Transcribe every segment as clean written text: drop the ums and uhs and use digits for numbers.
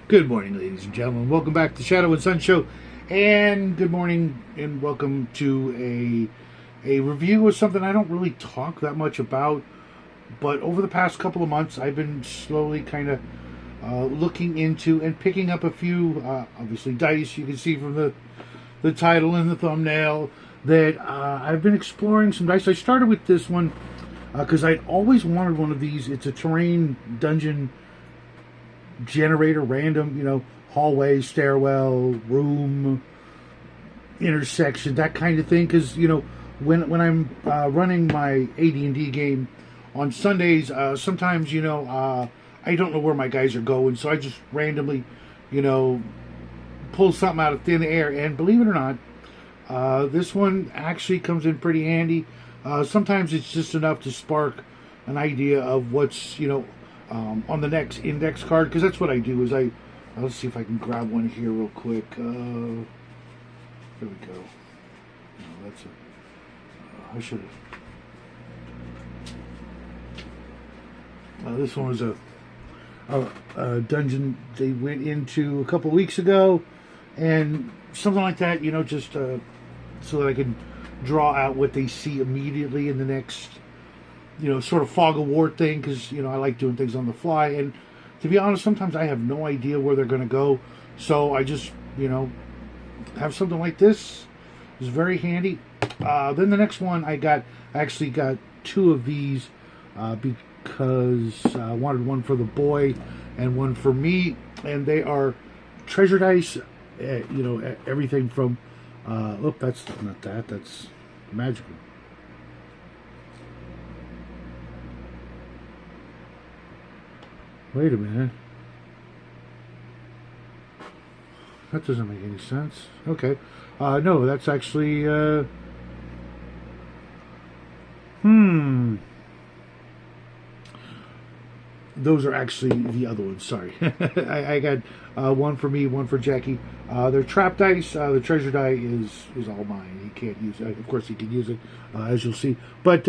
Good morning, ladies and gentlemen. Welcome back to Shadow and Sun Show, and good morning and welcome to a review of something I don't really talk that much about. But over the past couple of months, I've been slowly kind of looking into and picking up a few, obviously dice. You can see from the title and the thumbnail that I've been exploring some dice. I started with this one because I'd always wanted one of these. It's a terrain dungeon generator, random, hallway, stairwell, room, intersection, that kind of thing. Because when I'm running my AD&D game on Sundays, sometimes I don't know where my guys are going, so I just randomly pull something out of thin air. And believe it or not, this one actually comes in pretty handy. Sometimes it's just enough to spark an idea of what's on the next index card, because that's what I do. Is let's see if I can grab one here real quick. There we go. No, that's I should have. This one was a dungeon they went into a couple weeks ago, and something like that. Just so that I can draw out what they see immediately in the next. Sort of fog of war thing, because I like doing things on the fly, and to be honest, sometimes I have no idea where they're going to go, so I just have something like this. It's very handy. Then the next one I actually got two of these because I wanted one for the boy and one for me, and they are treasure dice. Everything from that's not that's magical. Wait a minute. That doesn't make any sense. Okay. No, that's actually... Those are actually the other ones. Sorry. I got one for me, one for Jackie. They're trap dice. The treasure die is all mine. He can't use it. Of course, he can use it, as you'll see. But,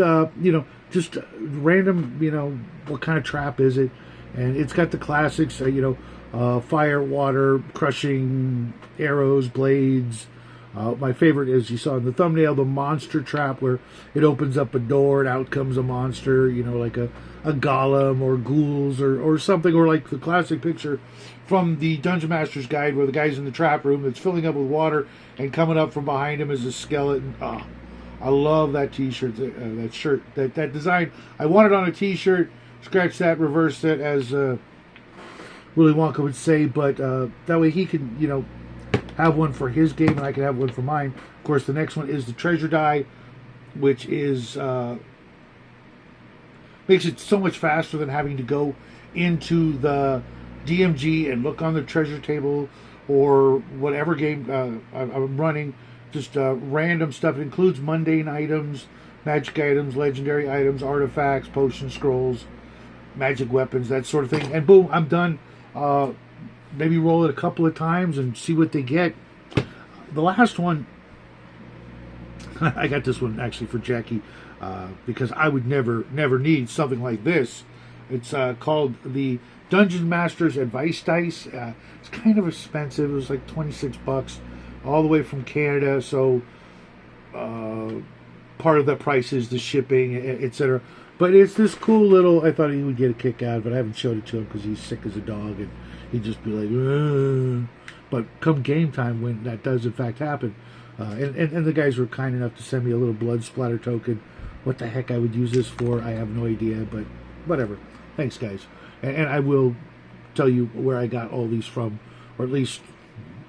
just random, what kind of trap is it? And it's got the classics, fire, water, crushing, arrows, blades. My favorite is, you saw in the thumbnail, the monster trap, where it opens up a door and out comes a monster, like a golem or ghouls or something, or like the classic picture from the Dungeon Master's Guide where the guy's in the trap room that's filling up with water and coming up from behind him is a skeleton. I love that t-shirt, that shirt, that design. I want it on a t-shirt. Scratch that, reverse that, as Willy Wonka would say, but that way he can, have one for his game and I can have one for mine. Of course, the next one is the treasure die, which is makes it so much faster than having to go into the DMG and look on the treasure table or whatever game I'm running. Just random stuff. It includes mundane items, magic items, legendary items, artifacts, potion scrolls, magic weapons, that sort of thing, and boom, I'm done. Maybe roll it a couple of times and see what they get. The last one, I got this one actually for Jackie because I would never need something like this. It's called the Dungeon Master's Advice Dice. It's kind of expensive. It was like $26, all the way from Canada. So part of the price is the shipping, etc. But it's this cool little, I thought he would get a kick out of it. I haven't showed it to him because he's sick as a dog and he'd just be like, ugh. But come game time, when that does in fact happen, and the guys were kind enough to send me a little blood splatter token. What the heck I would use this for, I have no idea, but whatever. Thanks, guys. And I will tell you where I got all these from, or at least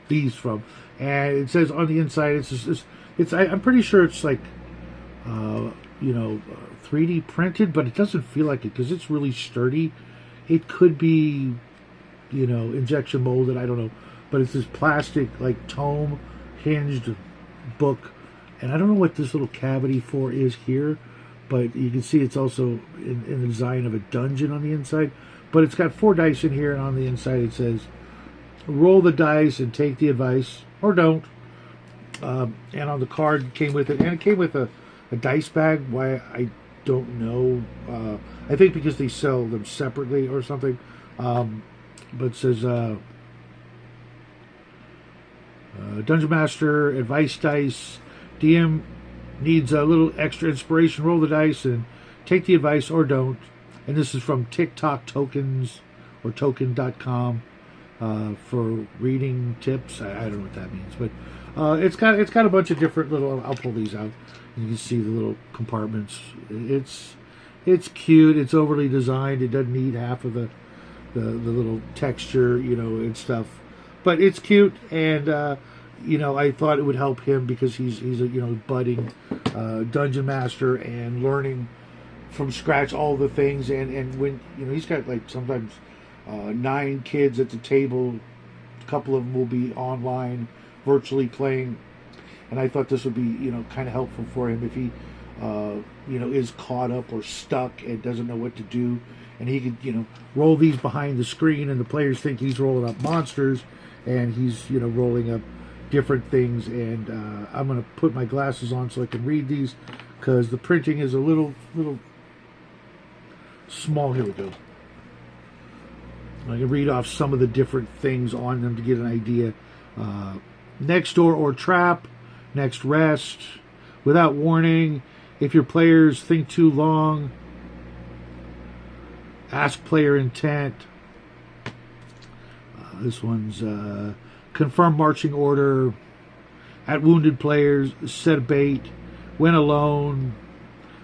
these from. And it says on the inside, I'm pretty sure it's like, 3D printed, but it doesn't feel like it because it's really sturdy. It could be, injection molded, I don't know. But it's this plastic, like, tome hinged book. And I don't know what this little cavity for is here, but you can see it's also in the design of a dungeon on the inside. But it's got 4 dice in here, and on the inside it says, roll the dice and take the advice, or don't. And on the card came with it, and it came with a dice bag. Why, I don't know. I think because they sell them separately or something. But it says Dungeon Master advice dice. DM needs a little extra inspiration. Roll the dice and take the advice or don't. And this is from TikTok Tokens or token.com for reading tips. I don't know what that means, but it's got a bunch of different little. I'll pull these out. You can see the little compartments. It's cute. It's overly designed. It doesn't need half of the little texture, and stuff. But it's cute, and I thought it would help him because he's a budding dungeon master and learning from scratch all the things. And when he's got like sometimes 9 kids at the table, a couple of them will be online, virtually playing. And I thought this would be kind of helpful for him if he is caught up or stuck and doesn't know what to do. And he could, roll these behind the screen, and the players think he's rolling up monsters, and he's, rolling up different things. And I'm going to put my glasses on so I can read these, because the printing is a little small. Here we go. I can read off some of the different things on them to get an idea. Next door or trap, next rest, without warning, if your players think too long, ask player intent. This one's confirm marching order, at wounded players, set a bait, when alone,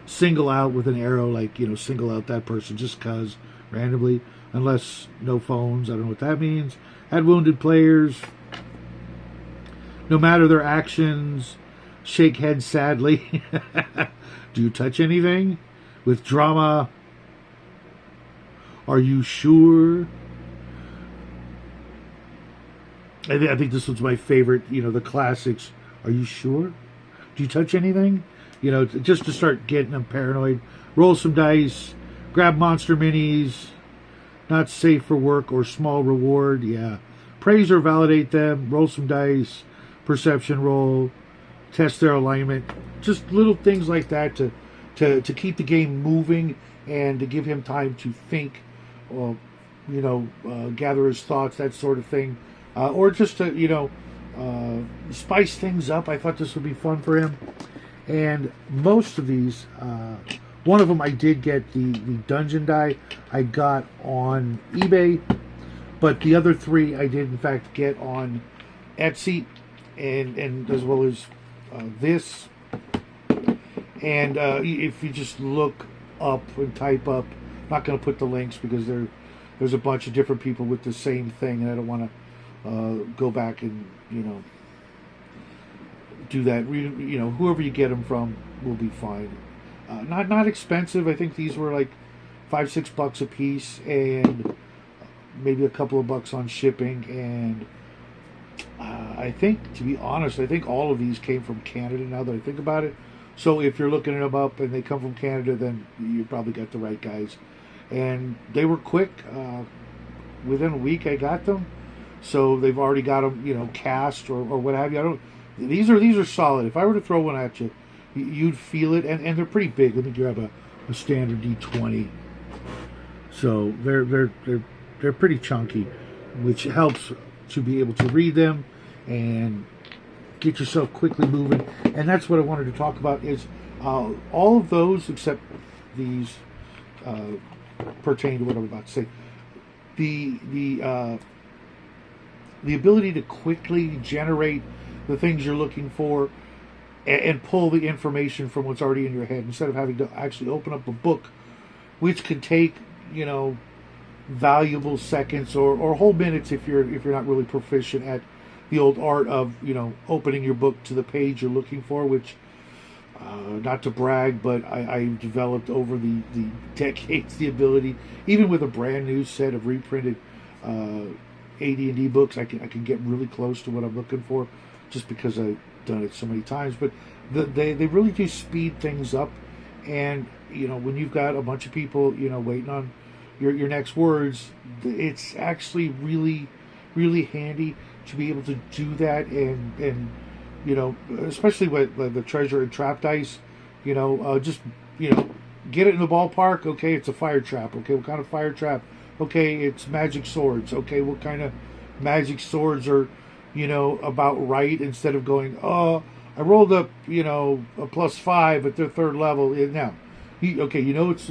single out with an arrow, like, single out that person just cause, randomly, unless no phones. I don't know what that means. At wounded players, no matter their actions, shake head sadly. Do you touch anything? With drama, are you sure? I think this was my favorite, the classics. Are you sure? Do you touch anything? Just to start getting them paranoid. Roll some dice. Grab monster minis. Not safe for work or small reward. Yeah. Praise or validate them. Roll some dice. Perception roll. Test their alignment. Just little things like that to keep the game moving and to give him time to think, gather his thoughts, that sort of thing. Or just to, spice things up. I thought this would be fun for him. And most of these, one of them I did get the dungeon die I got on eBay, but the other 3 I did in fact get on Etsy, and as well as this. And if you just look up and type up, I'm not going to put the links because there's a bunch of different people with the same thing, and I don't want to go back and do that. Whoever you get them from will be fine. Not expensive. I think these were like $5-6 a piece, and maybe a couple of bucks on shipping. And I think, to be honest, all of these came from Canada. Now that I think about it, so if you're looking them up and they come from Canada, then you probably got the right guys. And they were quick. Within a week, I got them. So they've already got them, cast or what have you. These are solid. If I were to throw one at you, you'd feel it, and they're pretty big. Let me grab a standard D20. So they're pretty chunky, which helps to be able to read them and get yourself quickly moving. And that's what I wanted to talk about is all of those except these pertain to what I'm about to say. The ability to quickly generate the things you're looking for and pull the information from what's already in your head instead of having to actually open up a book, which could take valuable seconds or whole minutes if you're not really proficient at the old art of opening your book to the page you're looking for, which not to brag, but I've developed over the decades the ability, even with a brand new set of reprinted AD&D books, I can get really close to what I'm looking for just because I've done it so many times. But they really do speed things up, and when you've got a bunch of people waiting on your next words, it's actually really, really handy to be able to do that, and especially with the treasure and trap dice, just get it in the ballpark. Okay, it's a fire trap. Okay, what kind of fire trap? Okay, it's magic swords. Okay, what kind of magic swords are about right, instead of going, oh, I rolled up, a +5 at their third level. Now, okay, it's,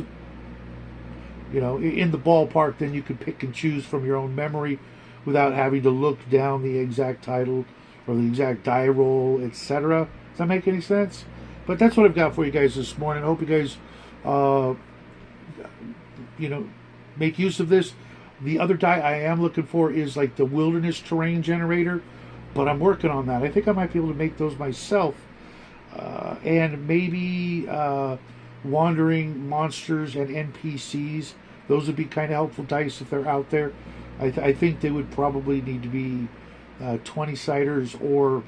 in the ballpark, then you could pick and choose from your own memory without having to look down the exact title or the exact die roll, etc. Does that make any sense? But that's what I've got for you guys this morning. I hope you guys, make use of this. The other die I am looking for is like the wilderness terrain generator, but I'm working on that. I think I might be able to make those myself. And maybe wandering monsters and NPCs. Those would be kind of helpful dice if they're out there. I think they would probably need to be 20-siders, or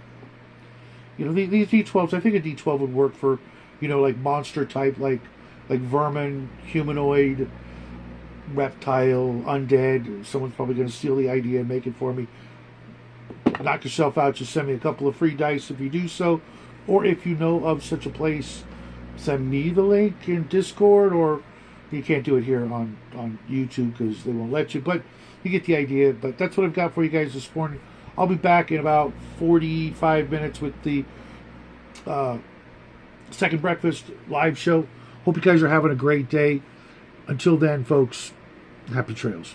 these D12s. I think a D12 would work for like monster type, like vermin, humanoid, reptile, undead. Someone's probably going to steal the idea and make it for me. Knock yourself out. Just send me a couple of free dice if you do so, or if you know of such a place, send me the link in Discord, or you can't do it here on YouTube because they won't let you, but you get the idea. But that's what I've got for you guys this morning. I'll be back in about 45 minutes with the Second Breakfast live show. Hope you guys are having a great day. Until then, folks, happy trails.